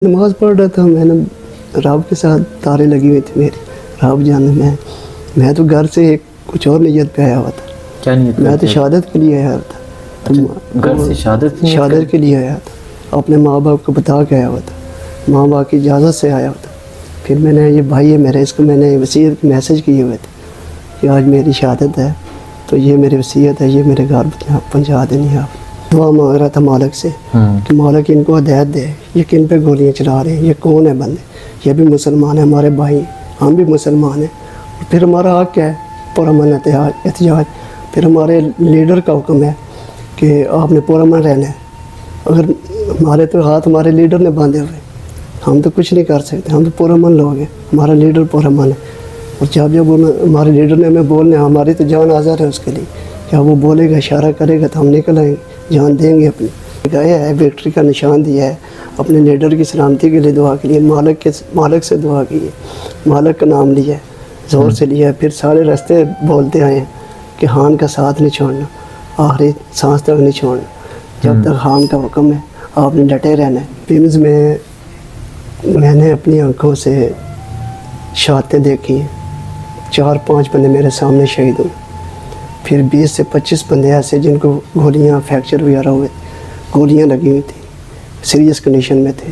نماز پڑھ رہا تھا، میں نے رب کے ساتھ تارے لگی ہوئی تھی میری، رب جانے میں تو گھر سے کچھ اور نیت پہ آیا ہوا تھا۔ کیا نیت؟ میں تو شہادت کے لیے آیا تھا، گھر سے شہادت کے لیے آیا تھا، اپنے ماں باپ کو بتا کے آیا ہوا تھا، ماں باپ کی اجازت سے آیا ہوا تھا۔ پھر میں نے یہ بھائی ہے میرا، اس کو میں نے وصیت میسیج کیے ہوئے تھے کہ آج میری شہادت ہے تو یہ میری وصیت ہے، یہ میرے گھر پہنچا دینی ہے۔ آپ دعا مانگ رہا تھا مالک سے کہ مالک ان کو ہدایت دے، یہ کن پہ گولیاں چلا رہے ہیں، یہ کون ہے بندے، یہ بھی مسلمان ہیں، ہمارے بھائی، ہم بھی مسلمان ہیں۔ اور پھر ہمارا حق ہے پرامن احتجاج، پھر ہمارے لیڈر کا حکم ہے کہ آپ نے پرامن رہنا ہے۔ اگر ہمارے تو ہاتھ ہمارے لیڈر نے باندھے ہوئے، ہم تو کچھ نہیں کر سکتے، ہم تو پرامن لوگ ہیں، ہمارا لیڈر پرامن ہے۔ اور جب ہمارے لیڈر نے ہمیں بولنا ہے، ہماری تو جان حاضر ہے اس کے لیے، کیا وہ بولے گا، اشارہ کرے گا تو ہم نکل آئیں گے، جان دیں گے اپنی۔ گایا ہے، وکٹری کا نشان دیا ہے، اپنے لیڈر کی سلامتی کے لیے دعا کے لیے مالک سے دعا کی ہے، مالک کا نام لیا ہے، زور سے لیا ہے۔ پھر سارے راستے بولتے آئے ہیں کہ خان کا ساتھ نہیں چھوڑنا، آخری سانس تک نہیں چھوڑنا، جب تک خان کا حکم ہے آپ نے ڈٹے رہنا ہے۔ پیمز میں نے اپنی آنکھوں سے شہادتیں دیکھی ہیں، 4-5 بندے میرے سامنے شہید ہوئے، پھر 20 سے 25 بندے ایسے جن کو گولیاں فریکچر وغیرہ ہوئے، گولیاں لگی ہوئی تھیں، سیریس کنڈیشن میں تھے،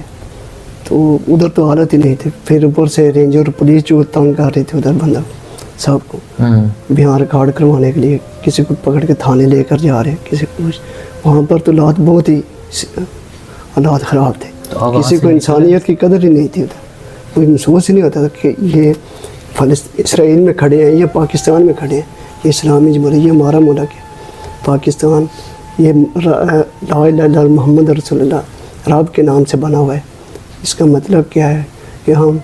تو ادھر تو حالت ہی نہیں تھی۔ پھر اوپر سے رینجر پولیس جو تنگ کر رہی تھی ادھر بندہ صاحب کو، بیان ریکارڈ کروانے کے لیے کسی کو پکڑ کے تھانے لے کر جا رہے ہیں، کسی کو وہاں پر تو حالات بہت ہی حالات خراب تھے، کسی کو انسانیت کی قدر ہی نہیں تھی ادھر، کوئی محسوس ہی نہیں ہوتا تھا کہ یہ اسرائیل میں کھڑے ہیں یا پاکستان میں کھڑے ہیں، یہ اسلامی جمہوریہ، یہ ہمارا ملک ہے پاکستان، یہ لا الہ الا اللہ محمد رسول اللہ رب کے نام سے بنا ہوا ہے۔ اس کا مطلب کیا ہے کہ ہم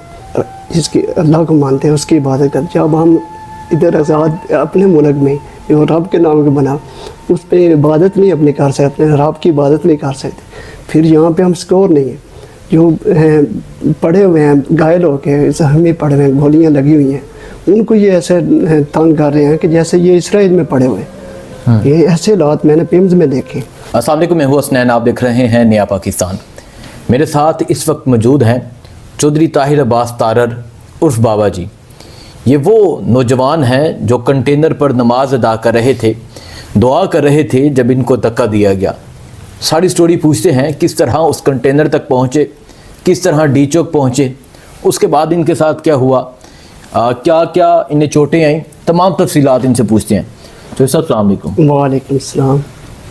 جس کی اللہ کو مانتے ہیں اس کی عبادت کرتے ہیں۔ جب ہم ادھر آزاد اپنے ملک میں جو رب کے نام کو بنا، اس پہ عبادت نہیں اپنی کر سکتے، اپنے رب کی عبادت نہیں کر سکتے، پھر یہاں پہ ہم سکور نہیں ہیں۔ جو پڑے ہوئے ہیں گھائل ہو کے زخمی پڑے ہوئے ہیں، گولیاں لگی ہوئی ہیں، ان کو یہ ایسے تنگ کر رہے ہیں کہ جیسے یہ اسرائیل میں پڑے ہوئے ہیں۔ یہ ایسے حالات میں نے پیمز میں دیکھے۔ السلام علیکم، میں ہوں حسنین، آپ دیکھ رہے ہیں نیا پاکستان۔ میرے ساتھ اس وقت موجود ہیں چودھری طاہر عباس تارر عرف بابا جی۔ یہ وہ نوجوان ہیں جو کنٹینر پر نماز ادا کر رہے تھے، دعا کر رہے تھے جب ان کو دھکا دیا گیا۔ ساری سٹوری پوچھتے ہیں کس طرح اس کنٹینر تک پہنچے، کس طرح ڈی چوک پہنچے، اس کے بعد ان کے ساتھ کیا ہوا، کیا کیا انہیں چوٹیں آئیں، تمام تفصیلات ان سے پوچھتے ہیں۔ چودھری صاحب السلام علیکم۔ وعلیکم السلام۔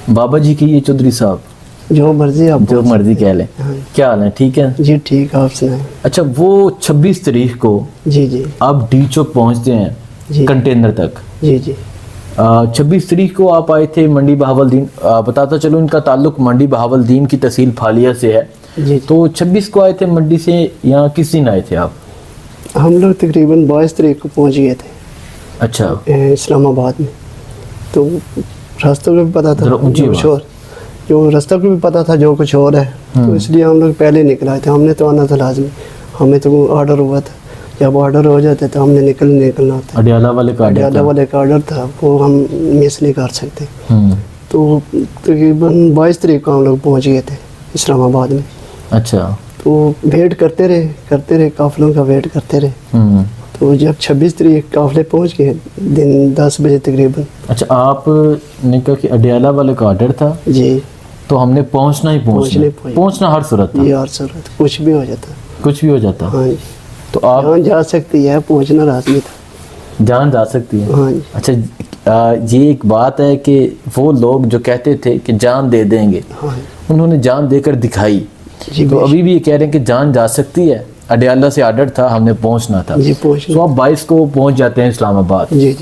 بابا جی کی یہ چودھری صاحب جو مرضی آپ جو مرضی کہہ لیں، کیا حال ہے؟ ٹھیک ہے جی؟ ٹھیک، آپ سنائیں۔ اچھا، وہ 26 تاریخ کو جی آپ ڈی چوک پہنچتے ہیں جی کنٹینر تک۔ جی 26 تاریخ کو آپ آئے تھے منڈی بہاولدین، بتاتا چلو ان کا تعلق منڈی بہاولدین کی تحصیل پھالیہ سے ہے۔ جی تو 26 کو آئے تھے منڈی سے، یہاں کس دن آئے تھے آپ؟ ہم لوگ تقریباً 22 تاریخ کو پہنچ گئے تھے اچھا، اسلام آباد میں۔ تو راستوں کا بھی پتہ تھا جو کچھ اور، جو راستہ کو بھی پتہ تھا جو کچھ اور ہے، تو اس لیے ہم لوگ پہلے نکل آئے تھے۔ ہم نے تو آنا تھا لازمی، ہمیں تو آرڈر ہوا تھا، جب آرڈر ہو جاتے تو ہم نے نکلنا ہوتا ہے۔ اڈیالہ والے کا آرڈر تھا، وہ ہم مس نہیں کر سکتے۔ تو تقریباً 22 تاریخ کو ہم لوگ پہنچ گئے تھے اسلام آباد میں۔ اچھا، تو ویٹ کرتے رہے قافلوں کا ویٹ کرتے رہے۔ تو جب 26 تاریخ قافلے پہنچ گئے دن 10 بجے تقریباً۔ اچھا، آپ نے کہا کہ اڈیالہ والے کا آرڈر تھا، جی، تو ہم نے پہنچنا ہر صورت تھا، یہ ہر صورت کچھ بھی ہو جاتا، کچھ بھی ہو جاتا۔ ہاں جی، تو آپ جان جا سکتی ہے، پہنچنا لازمی تھا، جان جا سکتی ہے۔ ہاں جی۔ اچھا، یہ ایک بات ہے کہ وہ لوگ جو کہتے تھے کہ جان دے دیں گے، ہاں انہوں نے جان دے کر دکھائی۔ جی، تو ابھی بھی یہ کہہ رہے ہیں کہ جان جا سکتی ہے، اڈیالہ سے آرڈر تھا، ہم نے پہنچنا تھا۔ جی پہنچنا۔ تو آپ 22 کو پہنچ جاتے ہیں اسلام آباد، جی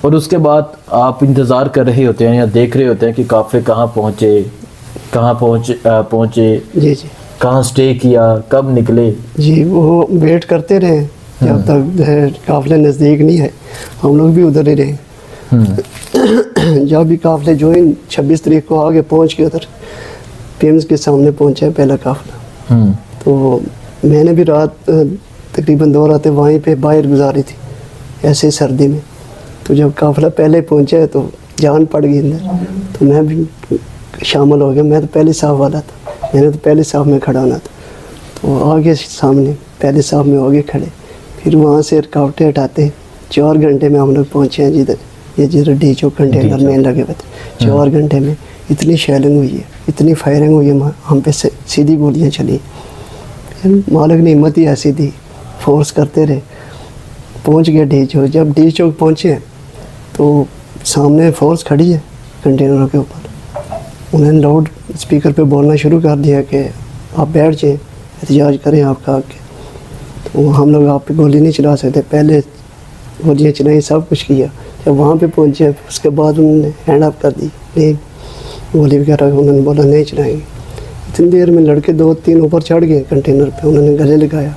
اور اس کے بعد آپ انتظار کر رہے ہوتے ہیں یا دیکھ رہے ہوتے ہیں کہ قافلے کہاں پہنچے، جی کہاں سٹے کیا، کب نکلے۔ جی، وہ ویٹ کرتے رہے جب تک قافلے نزدیک نہیں ہے، ہم لوگ بھی ادھر ہی رہے۔ جب بھی قافلے جو 26 تاریخ کو آگے پہنچ کے ادھر پیمز کے سامنے پہنچا پہلا قافلہ، تو میں نے بھی رات تقریباً 2 راتیں وہیں پہ باہر گزاری تھی ایسے سردی میں۔ تو جب قافلہ پہلے پہنچا تو جان پڑ گئی اندر، تو میں بھی شامل ہو گیا۔ میں تو پہلے صاف والا تھا، میں نے تو پہلے صاف میں کھڑا ہونا تھا۔ وہ آگے سامنے پہلے صاحب میں آگے کھڑے، پھر وہاں سے رکاوٹیں ہٹاتے 4 گھنٹے میں ہم لوگ پہنچے ہیں جدھر ڈی چوک کنٹینر میں لگے ہوئے تھے۔ 4 گھنٹے میں اتنی شیلنگ ہوئی ہے، اتنی فائرنگ ہوئی ہے، ہم پہ سیدھی گولیاں چلی۔ پھر مالک نے ہمت ہی ایسی دی، فورس کرتے رہے، پہنچ گئے ڈی چوک۔ جب ڈی چوک پہنچے تو سامنے فورس کھڑی ہے کنٹینروں کے اوپر، انہوں نے لاؤڈ اسپیکر پہ بولنا شروع کر دیا کہ آپ بیٹھ جائیں، احتجاج کریں آپ کا آگے، تو ہم لوگ آپ پہ گولی نہیں چلا سکتے۔ پہلے گولیاں چلائیں، سب کچھ کیا۔ جب وہاں پہ پہنچے اس کے بعد انہوں نے ہینڈ اپ کر دی، نہیں گولی وغیرہ انہوں نے بولا نہیں چلائیں گے۔ اتنی دیر میں لڑکے 2-3 اوپر چڑھ گئے کنٹینر پہ، انہوں نے گلے لگایا،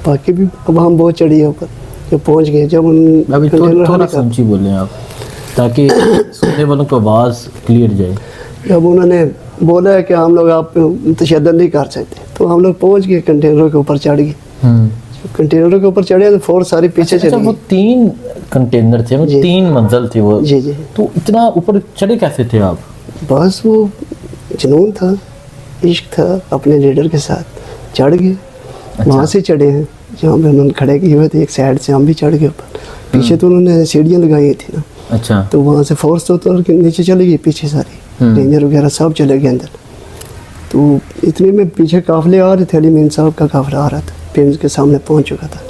باقی بھی عوام بہت چڑھی ہے اوپر۔ جب پہنچ گئے، جب ابھی تھوڑا سمجھی بولیں آپ تاکہ سننے والوں کو آواز کلیئر جائے۔ جب انہوں نے بولا ہے کہ ہم لوگ آپ پہ تشدد نہیں کر سکتے، تو ہم لوگ پہنچ گئے کنٹینروں کے اوپر چڑھ گئے۔ جب کنٹینروں کے اوپر چڑھے تو فورس ساری پیچھے چلی وہ گئی۔ 3 کنٹینر تھے، 3 منزل تھی وہ، جی جی، تو اتنا اوپر چڑھے کیسے تھے آپ؟ بس وہ جنون تھا، عشق تھا اپنے لیڈر کے ساتھ، چڑھ گئے۔ وہاں سے چڑھے ہیں جہاں پہ انہوں نے کھڑے کیے ہوئے تھے، ایک سائڈ سے ہم بھی چڑھ گئے اوپر۔ پیچھے تو انہوں نے سیڑھیاں لگائی تھی نا، اچھا، تو وہاں سے فورس تو اتر کے نیچے چلے گئی، پیچھے ساری رینجر وغیرہ سب چلے گئے اندر۔ تو اتنے میں پیچھے قافلے آ رہے تھے، علی مین صاحب کا قافلہ آ رہا تھا، پیمز کے سامنے پہنچ چکا تھا۔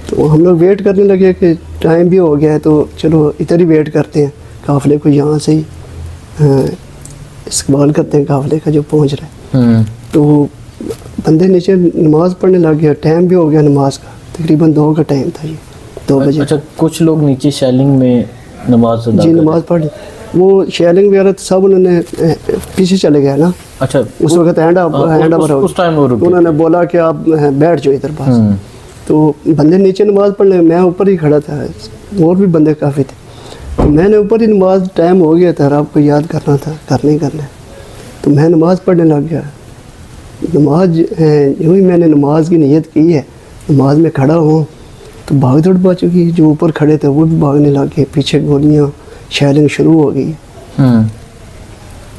تو ہم لوگ ویٹ کرنے لگے کہ ٹائم بھی ہو گیا ہے، تو چلو ادھر ہی ویٹ کرتے ہیں، قافلے کو یہاں سے ہی استقبال کرتے ہیں قافلے کا جو پہنچ رہا ہے۔ تو بندے نیچے نماز پڑھنے لگ گیا، ٹائم بھی ہو گیا نماز کا، تقریباً 2 کا ٹائم تھا، یہ 2 بجے۔ اچھا، کچھ لوگ نیچے شیلنگ میں نماز ادا جی نماز پڑھ لی، وہ شیلنگ وغیرہ سب انہوں نے پیچھے چلے گئے نا، اچھا، اس وقت ہینڈ اوور ہو اس ٹائم وہ رکے، انہوں نے بولا کہ آپ بیٹھ جاؤ ادھر پاس۔ تو بندے نیچے نماز پڑھ لے، میں اوپر ہی کھڑا تھا، اور بھی بندے کافی تھے، تو میں نے اوپر ہی نماز، ٹائم ہو گیا تھا، آپ کو یاد کرنا تھا، کرنا ہی کرنا ہے، تو میں نماز پڑھنے لگ گیا۔ نماز یوں ہی میں نے نماز کی نیت کی ہے، نماز میں کھڑا ہوں تو بھاگ دوڑ پا چکی، جو اوپر کھڑے تھے وہ بھی بھاگنے لگ گئے، پیچھے گولیاں شیلنگ شروع ہو گئی۔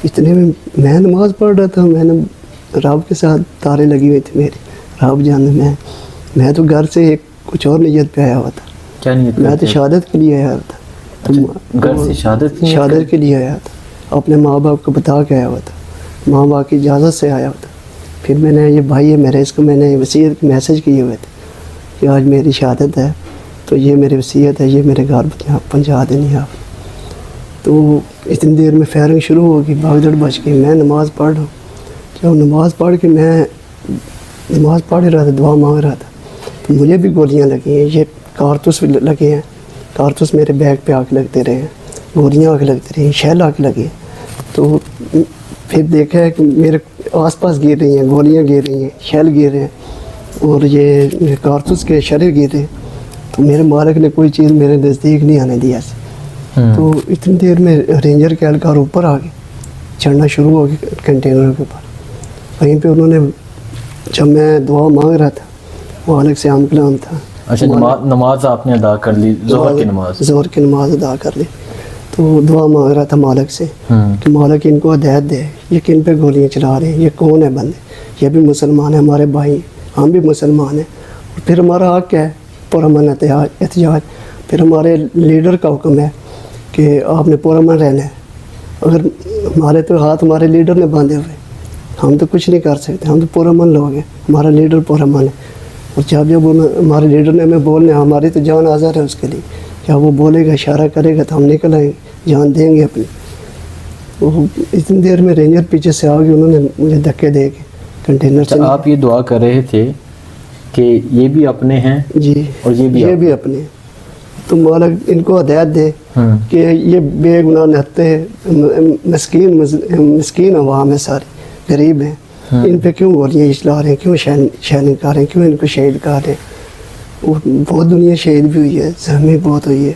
اتنے میں میں نماز پڑھ رہا تھا، میں نے رب کے ساتھ تارے لگی ہوئی تھی میری، رب جانے میں تو گھر سے ایک کچھ اور نیت پہ آیا ہوا تھا، کیا نیت؟ میں تو شہادت کے لیے آیا تھا، گھر سے شہادت کے لیے آیا تھا، اپنے ماں باپ کو بتا کے آیا ہوا تھا، ماں باپ کی اجازت سے آیا ہوا تھا۔ پھر میں نے، یہ بھائی ہے میرے، اس کو میں نے وصیت کی میسیج کیے ہوئے تھے کہ آج میری شہادت ہے، تو یہ میری وصیت ہے، یہ میرے گھر پہنچا دینی آپ۔ تو اتنی دیر میں فائرنگ شروع ہو گئی، بھاگ دوڑ بچ گئی، میں نماز پڑھ رہا ہوں۔ جب نماز پڑھ کے میں نماز پڑھ رہا تھا، دعا مانگ رہا تھا، تو مجھے بھی گولیاں لگی ہیں، یہ کارتوس بھی لگے ہیں، کارتوس میرے بیگ پہ آ کے لگتے رہے ہیں، گولیاں آ کے لگتی رہی ہیں، شیل آ کے لگی ہیں۔ تو پھر دیکھا ہے کہ میرے آس پاس گر رہی ہیں، گولیاں گر رہی ہیں، شیل گر رہے ہیں، اور یہ کارتوس کے شرے گر رہے ہیں، تو میرے مالک نے کوئی چیز میرے نزدیک نہیں آنے دیا سے۔ تو اتنی دیر میں رینجر کے اہلکار اوپر آ گئے، چڑھنا شروع ہو گئے کنٹینر کے اوپر۔ وہیں پہ انہوں نے، جب میں دعا مانگ رہا تھا، مالک سے عام کلام تھا۔ اچھا، نماز آپ نے ادا کر لی، ظہر کی نماز ادا کر لی، تو دعا مانگ رہا تھا مالک سے کہ مالک ان کو ہدایت دے، یہ کن پہ گولیاں چلا رہے ہیں، یہ کون ہے بندے، یہ بھی مسلمان ہیں، ہمارے بھائی، ہم بھی مسلمان ہیں، اور پھر ہمارا حق ہے پرامن احتجاج، پھر ہمارے لیڈر کا حکم ہے کہ آپ نے پرامن رہنا ہے۔ اگر ہمارے تو ہاتھ ہمارے لیڈر نے باندھے ہوئے، ہم تو کچھ نہیں کر سکتے، ہم تو پرامن لوگ ہیں، ہمارا لیڈر پرامن ہے، اور جب ہمارے لیڈر نے ہمیں بولنے، ہماری تو جان آزاد ہے اس کے لیے، کیا وہ بولے گا، اشارہ کرے گا تو ہم نکل آئیں گے، جان دیں گے اپنی۔ وہ اتنی دیر میں رینجر پیچھے سے آ گئے، انہوں نے مجھے دھکے دے کے کنٹینر سے۔ آپ یہ دعا کر رہے تھے کہ یہ بھی اپنے ہیں، جی، اور یہ بھی اپنے، تو مالک ان کو ہدایت دے کہ یہ بے گناہ نہتے مسکین عوام ہے، ساری غریب ہیں، ان پہ کیوں گولیاں چلا رہے ہیں، کیوں شیلنگ کر رہے ہیں، کیوں ان کو شہید کر رہے ہیں۔ بہت دنیا شہید بھی ہوئی ہے، زخمی بہت ہوئی ہے،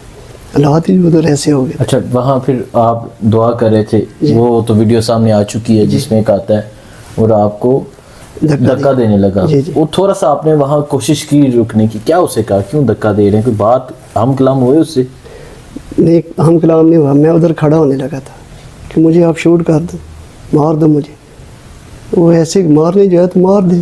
حالات ہی ادھر ایسے ہو گئے۔ اچھا، وہاں پھر آپ دعا کر رہے تھے، وہ تو ویڈیو سامنے آ چکی ہے جس میں ایک آتا ہے اور آپ کو دھکا دینے لگا، وہ تھوڑا سا آپ نے وہاں کوشش کی رکنے کی، کیا اسے کہا، کیوں دھکا دے رہے ہیں، کوئی بات ہم کلام ہوئے اس سے؟ نہیں، ہم کلام نہیں ہوا، میں ادھر کھڑا ہونے لگا تھا کہ مجھے آپ شوٹ کر دو، مار دو مجھے، وہ ایسے مارنے جو ہے تو مار دیں،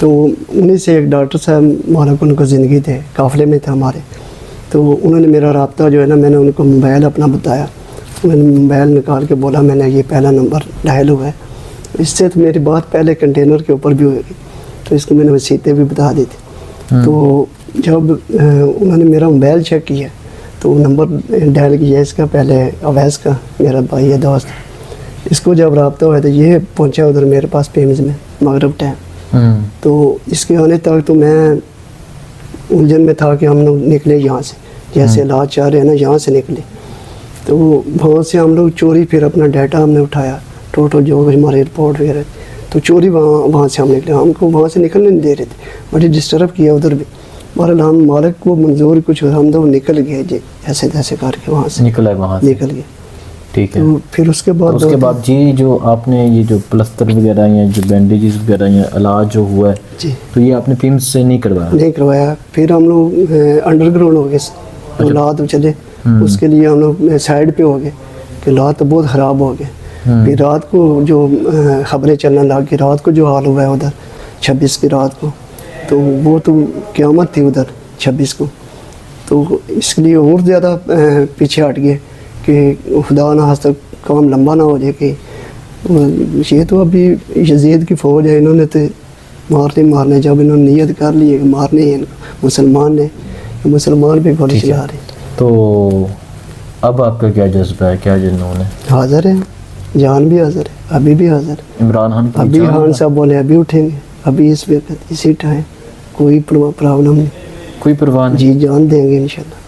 تو انہیں سے ایک ڈاکٹر صاحب مالک ان کو زندگی تھے، قافلے میں تھے ہمارے، تو انہوں نے میرا رابطہ جو ہے نا، میں نے ان کو موبائل اپنا بتایا، انہوں نے موبائل نکال کے بولا میں نے یہ پہلا نمبر ڈائل ہوا ہے، اس سے تو میری بات پہلے کنٹینر کے اوپر بھی ہوئے گی، تو اس کو میں نے وسیعتیں بھی بتا دی تھی۔ تو جب انہوں نے میرا موبائل چیک کیا تو نمبر ڈائل کیا اس کا، پہلے اویس کا، میرا بھائی ہے، دوست، اس کو جب رابطہ ہوا تو یہ پہنچا ادھر میرے پاس پیمز میں مغرب ٹائم، تو اس کے آنے تک تو میں الجھن میں تھا کہ ہم لوگ نکلے یہاں سے، جیسے حالات چاہ رہے ہیں نا یہاں سے نکلے، تو وہاں سے ہم لوگ چوری پھر اپنا ڈیٹا ہم نے اٹھایا، ٹوٹل جو ہمارے رپورٹ وغیرہ، تو چوری وہاں سے ہم نکلے، ہم کو وہاں سے نکلنے نہیں دے رہے تھے، بڑی ڈسٹرب کیا ادھر بھی، بہرحال ہم مالک کو منظور کچھ ہم تو نکل گئے جی، ایسے تیسے کر کے وہاں سے نکل گئے، ٹھیک ہے۔ تو پھر اس کے بعد جی جو آپ نے یہ جو پلستر وغیرہ یا جو بینڈیجز وغیرہ یا علاج جو ہوا ہے جی تو یہ آپ نے پیمز سے نہیں کروایا، پھر ہم لوگ انڈر گراؤنڈ ہو گئے، حالات چلے، اس کے لیے ہم لوگ سائڈ پہ ہو گئے کہ حالات تو بہت خراب ہو گئے۔ پھر رات کو جو خبریں چلنے لگ گئی، رات کو جو حال ہوا ہے ادھر 26 کی رات کو، تو وہ تو قیامت تھی ادھر 26 کو، تو اس لیے اور زیادہ پیچھے ہٹ گئے کہ خدا نہ خواستہ کام لمبا نہ ہو جائے کہ یہ تو ابھی یزید کی فوج ہے، انہوں نے تو مارنے جب انہوں نے نیت کر لی ہے کہ مارنے ہیں ان کو، مسلمان پہ گولی چلا رہے ہیں۔ تو اب آپ کا کیا جذبہ ہے، کیا جنون ہے؟ حاضر ہے، جان بھی حاضر ہے، ابھی بھی حاضر ہے۔ عمران خان ابھی خان صاحب بولے ابھی اٹھیں گے، ابھی اس وقت اسی ٹائم کوئی پرابلم نہیں، کوئی پرواہ نہیں، جی جان دیں گے انشاءاللہ،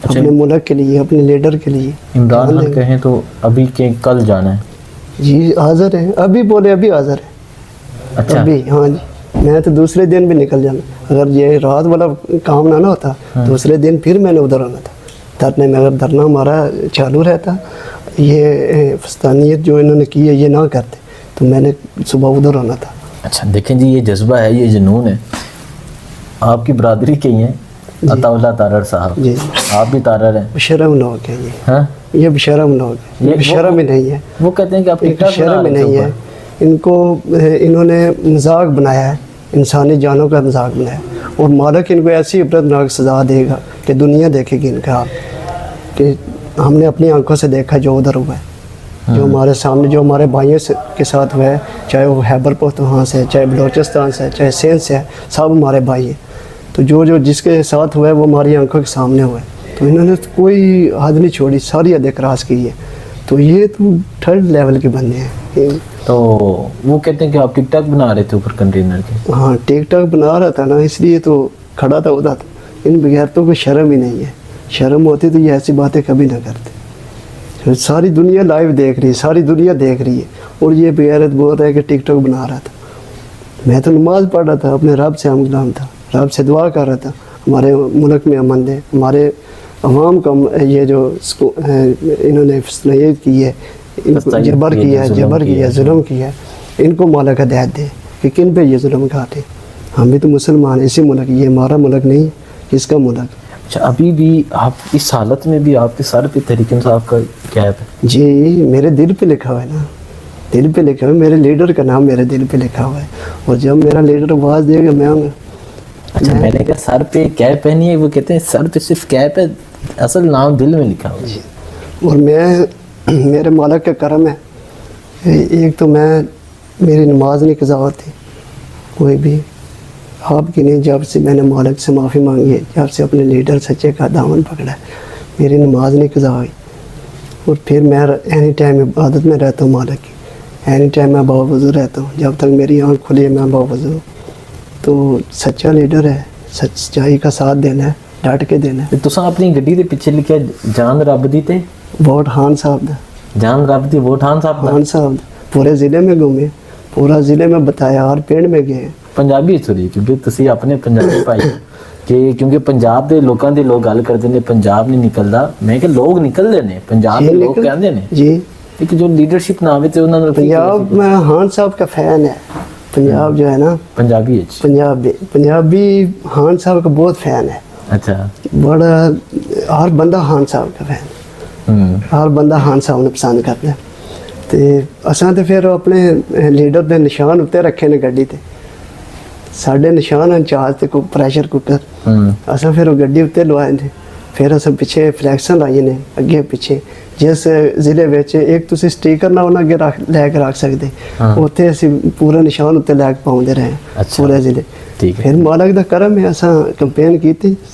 اپنے ملک کے لیے، اپنے لیڈر کے لیے۔ عمران خان کہیں تو ابھی کہ کل جانا ہے؟ جی حاضر ہے، ابھی بولے ابھی حاضر ہے، اچھا ابھی، ہاں جی، میں تو دوسرے دن بھی نکل جانا، اگر یہ رات والا کام نہ ہوتا دوسرے دن پھر میں نے ادھر آنا تھا دھرنے میں، اگر دھرنا ہمارا چالو رہتا، یہ فستانیت جو انہوں نے کی ہے یہ نہ کرتے تو میں نے صبح ادھر آنا تھا۔ اچھا دیکھیں جی، یہ جذبہ ہے، یہ جنون ہے، آپ کی برادری کے ہی ہیں عطا اللہ تارڑ صاحب، جی آپ بھی تارڑ ہیں، شرم لوگ ہیں ہاں یہ بشرم لوگ ہیں، یہ شرم ہی نہیں ہے، وہ کہتے ہیں کہ آپ ایک شرم ہی نہیں ہے، ان کو انہوں نے مذاق بنایا ہے، انسانی جانوں کا مذاق بنایا، اور مالک ان کو ایسی عبرتناک سزا دے گا کہ دنیا دیکھے گی ان کا، آپ کہ ہم نے اپنی آنکھوں سے دیکھا جو ادھر ہوا ہے، جو ہمارے سامنے، جو ہمارے بھائیوں کے ساتھ ہوا ہے، چاہے وہ خیبر پختونخوا سے، چاہے بلوچستان سے، چاہے سندھ سے ہے، سب ہمارے بھائی ہیں، تو جو جس کے ساتھ ہوا ہے وہ ہماری آنکھوں کے سامنے ہوا ہے، تو انہوں نے کوئی حد نہیں چھوڑی، ساری حدیں کراس کی ہے، تو یہ تو تھرڈ لیول کے بندے ہیں۔ تو وہ کہتے ہیں کہ آپ ٹک ٹاک بنا رہے تھے اوپر کنٹینر کے؟ ہاں ٹک ٹاک بنا رہا تھا نا، اس لیے تو کھڑا تھا ادھر، ان بغیرتوں کو شرم ہی نہیں ہے، شرم ہوتی تو یہ ایسی باتیں کبھی نہ کرتے، ساری دنیا لائیو دیکھ رہی ہے، ساری دنیا دیکھ رہی ہے، اور یہ بغیرت بول رہا ہے کہ ٹک ٹاک بنا رہا تھا، میں تو نماز پڑھ رہا تھا، اپنے رب سے ہم غلام تھا، رب سے دعا کر رہا تھا ہمارے ملک میں امن دے، ہمارے عوام کا یہ جو انہوں نے فصلیت کی ہے، جبر کیا، ظلم کیا، ان کو مالک ہدایت دے کہ کن پہ یہ ظلم کھاتے، ہم بھی تو مسلمان اسی ملک، یہ ہمارا ملک نہیں، کس کا ملک۔ اچھا ابھی بھی آپ اس حالت میں بھی آپ کے سر پہ تحریک انصاف کا کیپ ہے؟ جی میرے دل پہ لکھا ہوا ہے نا، دل پہ لکھا ہوا ہے، میرے لیڈر کا نام میرے دل پہ لکھا ہوا ہے، اور جب میرا لیڈر آواز دے گا میں آؤں گا۔ اچھا میں نے کہا سر پہ کیپ پہنی ہے، وہ کہتے ہیں سر پہ صرف کیپ ہے، اصل نام دل میں لکھا ہوا ہے۔ جی اور میرے مالک کا کرم ہے، ایک تو میری نماز نہیں قضا ہوتی کوئی بھی، آپ کی نہیں، جب سے میں نے مالک سے معافی مانگی ہے، جب سے اپنے لیڈر سچے کا دامن پکڑا ہے، میری نماز نہیں قضا ہوئی، اور پھر میں اینی ٹائم عبادت میں رہتا ہوں مالک کی، اینی ٹائم میں باوضو رہتا ہوں، جب تک میری آنکھ کھلی ہے میں باوضو ہوں، تو سچا لیڈر ہے، سچائی کا ساتھ دینا ہے، ڈٹ کے دینا ہے۔ تساں اپنی گڈی دے پیچھے لکھیا جان رب دی تے ووٹ خان صاحب دا، جان رب دی ووٹ خان صاحب دا، خان صاحب دا، پورے ضلع میں گھومے، پورا ضلع میں بتایا، ہر پنڈ میں گئے۔ پنجابی تھوڑی کیونکہ تسی اپنے پنجابی پائی کہ کیونکہ پنجاب دے لوکاں دے لوگ گل کردے نے پنجاب نہیں نکلدا، میں کہ لوگ نکلدے نے پنجاب دے لوگ کہندے نے جی، لیکن جو لیڈرشپ نہ آوے تے انہاں نوں پنجاب میں خان صاحب کا فین ہے، پنجاب جو ہے نا، پنجابی اچ پنجابی خان صاحب کا بہت فین ہے، اچھا بڑا، ہر بندہ خان صاحب کا فین، ہر بندہ خان صاحب نے پسند کرتا ہے، تے اساں تے پھر اپنے لیڈر دے نشان اتنے رکھے نے گڈی تے، ਸਾਡੇ ਨਿਸ਼ਾਨ ਹਨ ਚਾਰ ਤੇ ਕੋਈ ਪ੍ਰੈਸ਼ਰ ਕੁੱਕਰ ਅਸਾਂ ਫਿਰ ਉਹ ਗੱਡੀ ਉੱਤੇ ਲਵਾਏ ਨੇ ਫਿਰ ਅਸਾਂ ਪਿੱਛੇ ਫਲੈਕਸ਼ਨ ਲਾਈ ਨੇ ਅੱਗੇ ਪਿੱਛੇ ਜਿਸ ਜ਼ਿਲ੍ਹੇ ਵਿੱਚ ਇੱਕ ਤੁਸੀਂ ਸਟicker ਨਾਲ ਉਹਨਾਂ ਅੱਗੇ ਲੈ ਕੇ ਰੱਖ ਸਕਦੇ ਉੱਥੇ ਅਸੀਂ ਪੂਰਾ ਨਿਸ਼ਾਨ ਉੱਤੇ ਲੈ ਕੇ ਪਾਉਂਦੇ ਰਹੇ ਪੂਰੇ ਜ਼ਿਲ੍ਹੇ ਠੀਕ ਹੈ ਫਿਰ ਮਾਲਕ ਦਾ ਕਰਮ ਹੈ ਅਸਾਂ ਕੰਪੇਨ ਕੀਤੀ